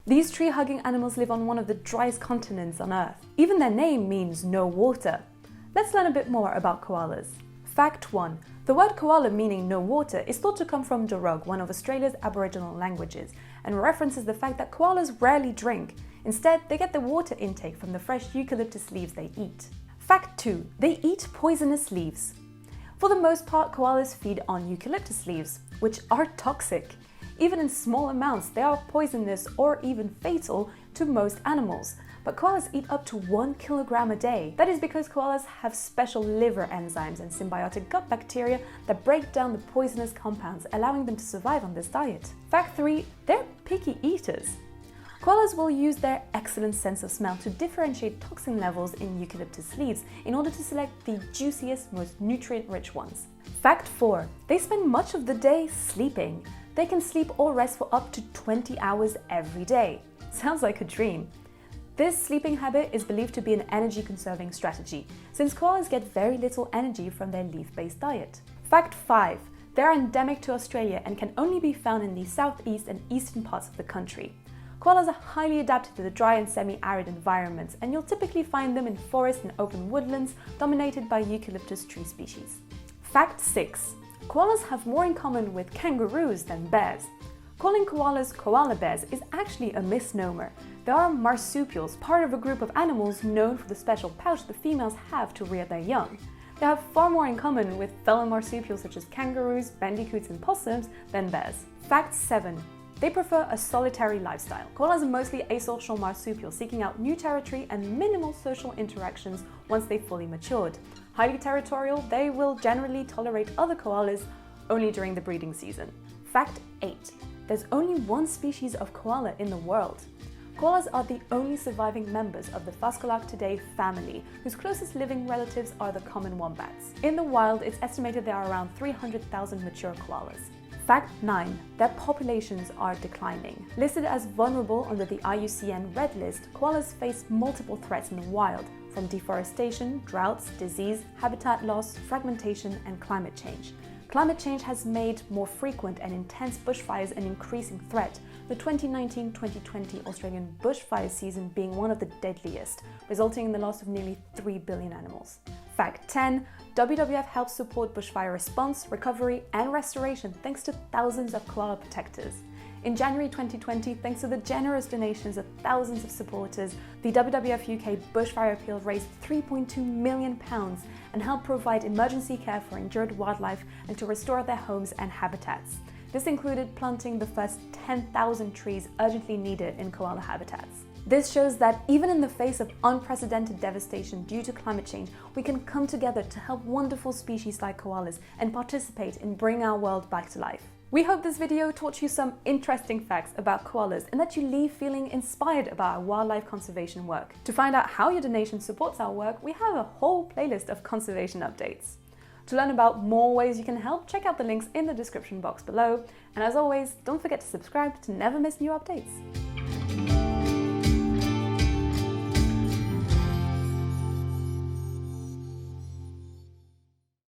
These tree-hugging animals live on one of the driest continents on Earth. Even their name means no water. Let's learn a bit more about koalas. Fact 1. The word koala, meaning no water, is thought to come from Darug, one of Australia's Aboriginal languages, and references the fact that koalas rarely drink. Instead, they get their water intake from the fresh eucalyptus leaves they eat. Fact 2. They eat poisonous leaves. For the most part, koalas feed on eucalyptus leaves, which are toxic. Even in small amounts, they are poisonous or even fatal to most animals. But koalas eat up to 1 kilogram a day. That is because koalas have special liver enzymes and symbiotic gut bacteria that break down the poisonous compounds, allowing them to survive on this diet. Fact 3. They're picky eaters. Koalas will use their excellent sense of smell to differentiate toxin levels in eucalyptus leaves in order to select the juiciest, most nutrient-rich ones. Fact 4. They spend much of the day sleeping. They can sleep or rest for up to 20 hours every day. Sounds like a dream. This sleeping habit is believed to be an energy-conserving strategy, since koalas get very little energy from their leaf-based diet. Fact 5. They are endemic to Australia and can only be found in the southeast and eastern parts of the country. Koalas are highly adapted to the dry and semi-arid environments, and you'll typically find them in forest and open woodlands dominated by eucalyptus tree species. Fact 6. Koalas have more in common with kangaroos than bears. Calling koalas koala bears is actually a misnomer. They are marsupials, part of a group of animals known for the special pouch the females have to rear their young. They have far more in common with fellow marsupials such as kangaroos, bandicoots and possums than bears. Fact 7. They prefer a solitary lifestyle. Koalas are mostly asocial marsupials seeking out new territory and minimal social interactions once they've fully matured. Highly territorial, they will generally tolerate other koalas only during the breeding season. Fact 8. There's only one species of koala in the world. Koalas are the only surviving members of the Phascolarctidae family, whose closest living relatives are the common wombats. In the wild, it's estimated there are around 300,000 mature koalas. Fact 9. Their populations are declining. Listed as vulnerable under the IUCN Red List, koalas face multiple threats in the wild, from deforestation, droughts, disease, habitat loss, fragmentation, and climate change. Climate change has made more frequent and intense bushfires an increasing threat, the 2019-2020 Australian bushfire season being one of the deadliest, resulting in the loss of nearly 3 billion animals. Fact 10. WWF helps support bushfire response, recovery, and restoration thanks to thousands of koala protectors. In January 2020, thanks to the generous donations of thousands of supporters, the WWF UK Bushfire Appeal raised £3.2 million and helped provide emergency care for injured wildlife and to restore their homes and habitats. This included planting the first 10,000 trees urgently needed in koala habitats. This shows that even in the face of unprecedented devastation due to climate change, we can come together to help wonderful species like koalas and participate in bringing our world back to life. We hope this video taught you some interesting facts about koalas and that you leave feeling inspired about our wildlife conservation work. To find out how your donation supports our work, we have a whole playlist of conservation updates. To learn about more ways you can help, check out the links in the description box below. And as always, don't forget to subscribe to never miss new updates.